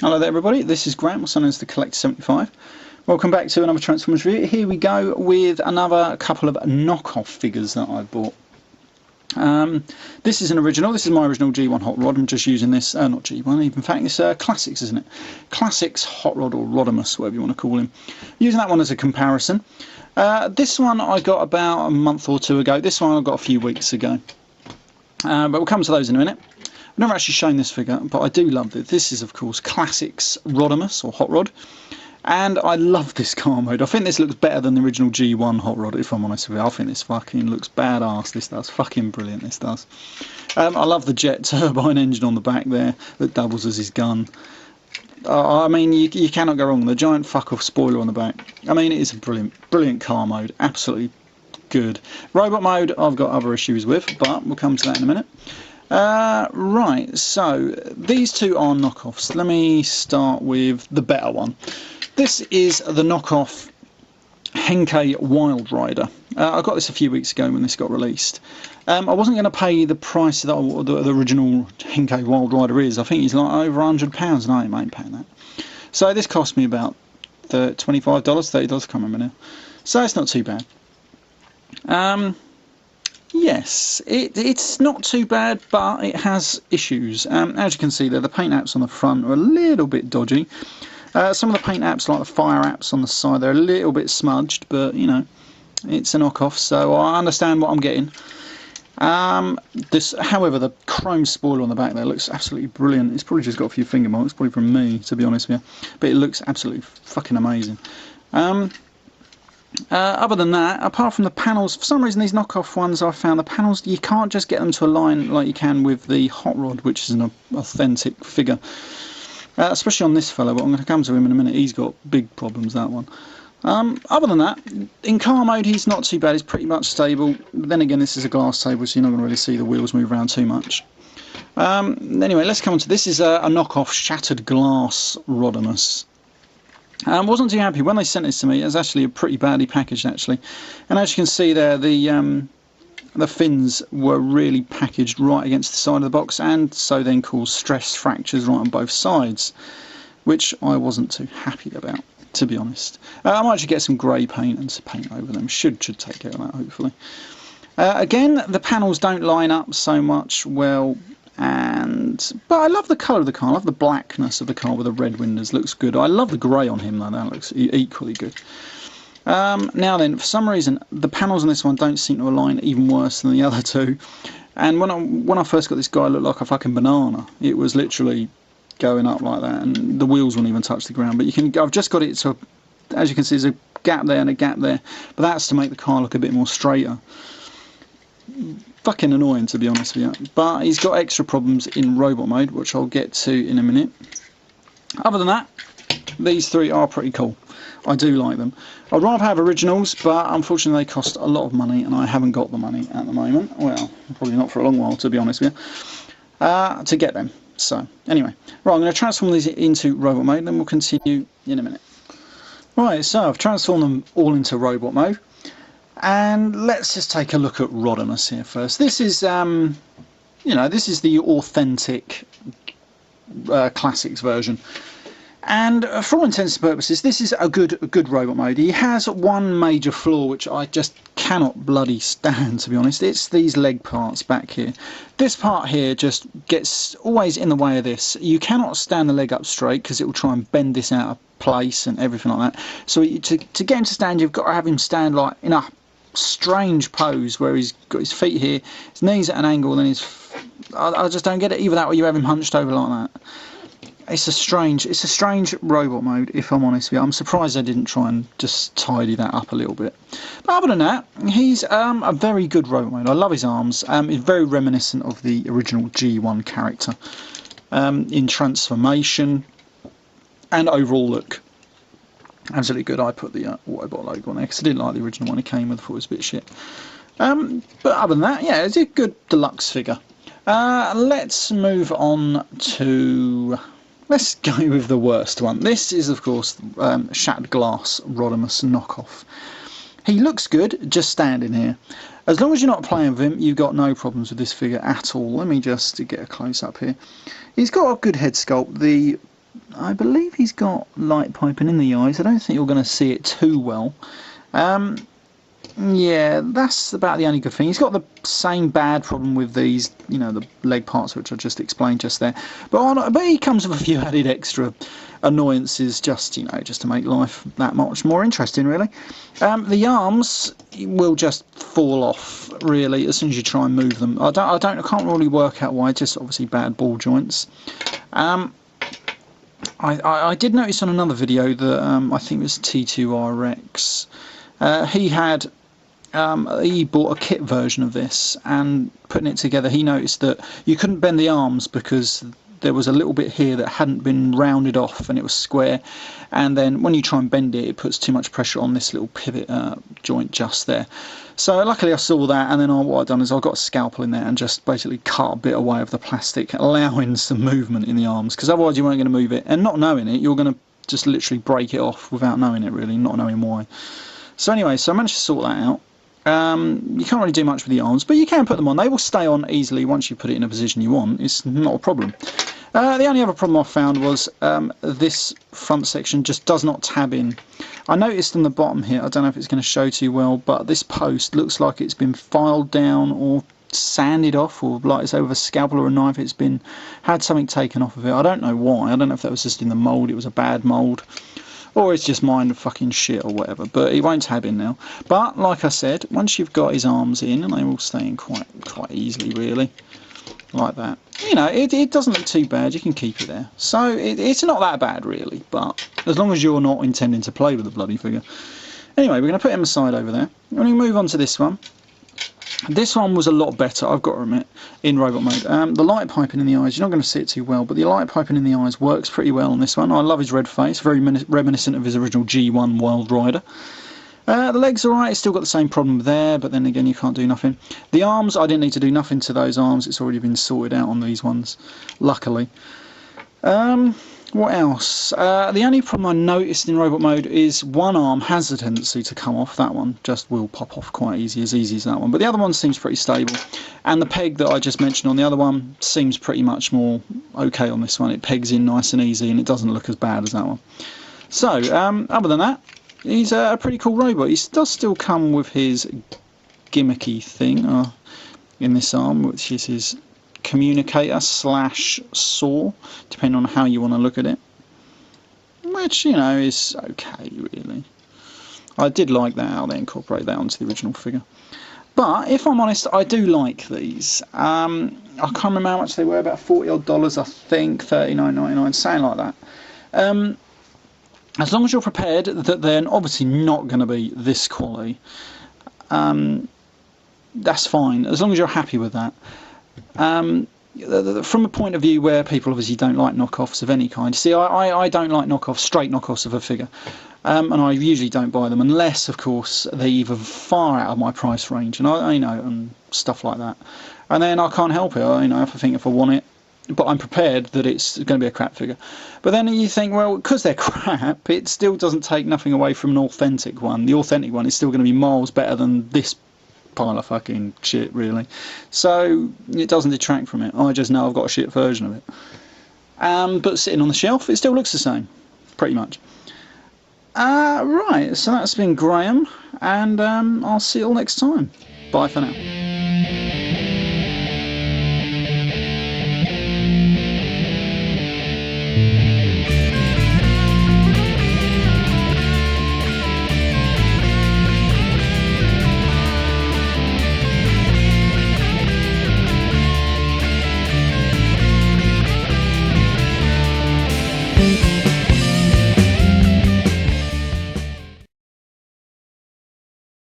Hello there everybody, this is Grant, also known as the Collector 75. Welcome back to another Transformers review. Here we go with another couple of knockoff figures that I bought. This is an original, this is my original G1 Hot Rod. I'm just using this, not G1, in fact it's Classics, isn't it? Classics Hot Rod, or Rodimus, whatever you want to call him. Using that one as a comparison. This one I got about a month or two ago, this one I got a few weeks ago. But we'll come to those in a minute. I've never actually shown this figure, but I do love it. This is, of course, Classics Rodimus, or Hot Rod. And I love this car mode. I think this looks better than the original G1 Hot Rod, if I'm honest with you. I think this fucking looks badass. This does. Fucking brilliant, this does. I love the jet turbine engine on the back there that doubles as his gun. I mean, you cannot go wrong. The giant fuck-off spoiler on the back. I mean, it is a brilliant car mode. Absolutely good. Robot mode, I've got other issues with, but we'll come to that in a minute. Right, so these two are knockoffs. Let me start with the better one. This is the knockoff HENKIE WILDRIDER. I got this a few weeks ago when this got released. I wasn't going to pay the price that the original HENKIE WILDRIDER is. I think he's like over £100, and I ain't paying that. So this cost me about $25, $30, I can't remember now. So it's not too bad. Yes, it's not too bad, but it has issues. As you can see there, the paint apps on the front are a little bit dodgy. Some of the paint apps, like the fire apps on the side, they're a little bit smudged, but you know, it's a knockoff, so I understand what I'm getting. However, the chrome spoiler on the back there looks absolutely brilliant. It's probably just got a few finger marks, probably from me, to be honest with you, but it looks absolutely fucking amazing. Other than that, apart from the panels, for some reason these knockoff ones, I've found the panels, you can't just get them to align like you can with the Hot Rod, which is an authentic figure. Especially on this fellow, but I'm going to come to him in a minute. He's got big problems, that one. Other than that, in car mode he's not too bad, he's pretty much stable. But then again, this is a glass table, so you're not going to really see the wheels move around too much. Anyway, let's come on to this. Is a knockoff Shattered Glass Rodimus. Wasn't too happy when they sent this to me. It was actually a pretty badly packaged, actually, and as you can see there, the fins were really packaged right against the side of the box, and so then caused stress fractures right on both sides, which I wasn't too happy about, to be honest. I might actually get some grey paint and some paint over them. Should take care of that, hopefully. Again, the panels don't line up so much well. But I love the colour of the car. I love the blackness of the car with the red windows. Looks good. I love the grey on him though. That looks equally good. Now then, for some reason the panels on this one don't seem to align even worse than the other two. And when I first got this guy, it looked like a fucking banana. It was literally going up like that, and the wheels wouldn't even touch the ground. But I've just got it so, as you can see, there's a gap there and a gap there. But that's to make the car look a bit more straighter. Fucking annoying, to be honest with you, but he's got extra problems in robot mode, which I'll get to in a minute. Other than that, these three are pretty cool. I do like them. I'd rather have originals, but unfortunately they cost a lot of money and I haven't got the money at the moment. Well, probably not for a long while, to be honest with you, to get them. So anyway, right, I'm going to transform these into robot mode, then we'll continue in a minute. Right, so I've transformed them all into robot mode. And let's just take a look at Rodimus here first. This is, you know, this is the authentic Classics version. And for all intents and purposes, this is a good robot mode. He has one major flaw which I just cannot bloody stand, to be honest. It's these leg parts back here. This part here just gets always in the way of this. You cannot stand the leg up straight because it will try and bend this out of place and everything like that. So to get him to stand, you've got to have him stand like in a strange pose where he's got his feet here, his knees at an angle, and I just don't get it. Either that or you have him hunched over like that. It's a strange robot mode, if I'm honest with you. I'm surprised they didn't try and just tidy that up a little bit. But other than that, he's a very good robot mode. I love his arms. He's very reminiscent of the original G1 character in transformation and overall look. Absolutely good. I put the Autobot logo on there because I didn't like the original one it came with. I thought it was a bit shit. But other than that, yeah, it's a good deluxe figure. Let's move on to... Let's go with the worst one. This is, of course, Shattered Glass Rodimus knockoff. He looks good just standing here. As long as you're not playing with him, you've got no problems with this figure at all. Let me just get a close-up here. He's got a good head sculpt. The I believe he's got light piping in the eyes. I don't think you're going to see it too well. Yeah, that's about the only good thing. He's got the same bad problem with these, you know, the leg parts which I just explained just there. But he comes with a few added extra annoyances, just, you know, just to make life that much more interesting, really. The arms will just fall off, really, as soon as you try and move them. I can't really work out why. Just obviously bad ball joints. I did notice on another video that I think it was T2RX. He bought a kit version of this, and putting it together he noticed that you couldn't bend the arms because there was a little bit here that hadn't been rounded off and it was square, and then when you try and bend it, it puts too much pressure on this little pivot joint just there. So luckily I saw that, and then what I've done is I've got a scalpel in there and just basically cut a bit away of the plastic, allowing some movement in the arms, because otherwise you weren't going to move it, and not knowing it you're going to just literally break it off without knowing it, really, not knowing why. So anyway, so I managed to sort that out. You can't really do much with the arms, but you can put them on. They will stay on easily once you put it in a position you want. It's not a problem. The only other problem I found was this front section just does not tab in. I noticed on the bottom here, I don't know if it's going to show too well, but this post looks like it's been filed down or sanded off, or like I say with a scalpel or a knife it's been had something taken off of it. I don't know why. I don't know if that was just in the mould, it was a bad mould, or it's just mine fucking shit or whatever, but it won't tab in now. But like I said, once you've got his arms in, and they will stay in quite easily, really, like that, you know, it doesn't look too bad. You can keep it there, so it's not that bad, really, but as long as you're not intending to play with the bloody figure. Anyway, we're going to put him aside over there. We're going to move on to this one. This one was a lot better, I've got to admit, in robot mode. The light piping in the eyes, you're not going to see it too well, but the light piping in the eyes works pretty well on this one. I love his red face, very reminiscent of his original G1 WILDRIDER. The legs are alright, it's still got the same problem there, but then again you can't do nothing. The arms, I didn't need to do nothing to those arms, it's already been sorted out on these ones, luckily. What else? The only problem I noticed in robot mode is one arm has a tendency to come off. That one just will pop off quite easy as that one. But the other one seems pretty stable. And the peg that I just mentioned on the other one seems pretty much more okay on this one. It pegs in nice and easy, and it doesn't look as bad as that one. So, other than that, he's a pretty cool robot. He does still come with his gimmicky thing in this arm, which is his communicator slash saw, depending on how you want to look at it, which, you know, is okay, really. I did like that, how they incorporate that onto the original figure. But if I'm honest, I do like these. I can't remember how much they were, about $40 odd, I think, $39.99, something like that. As long as you're prepared that they're obviously not going to be this quality, that's fine, as long as you're happy with that. From a point of view where people obviously don't like knockoffs of any kind. See, I don't like straight knockoffs of a figure, and I usually don't buy them unless, of course, they're either far out of my price range, and I know, and stuff like that. And then I can't help it. You know, if I want it, but I'm prepared that it's going to be a crap figure. But then you think, well, because they're crap, it still doesn't take nothing away from an authentic one. The authentic one is still going to be miles better than this pile of fucking shit, really. So it doesn't detract from it. I just know I've got a shit version of it. But sitting on the shelf, it still looks the same, pretty much. Right, so that's been Graham, and I'll see you all next time. Bye for now.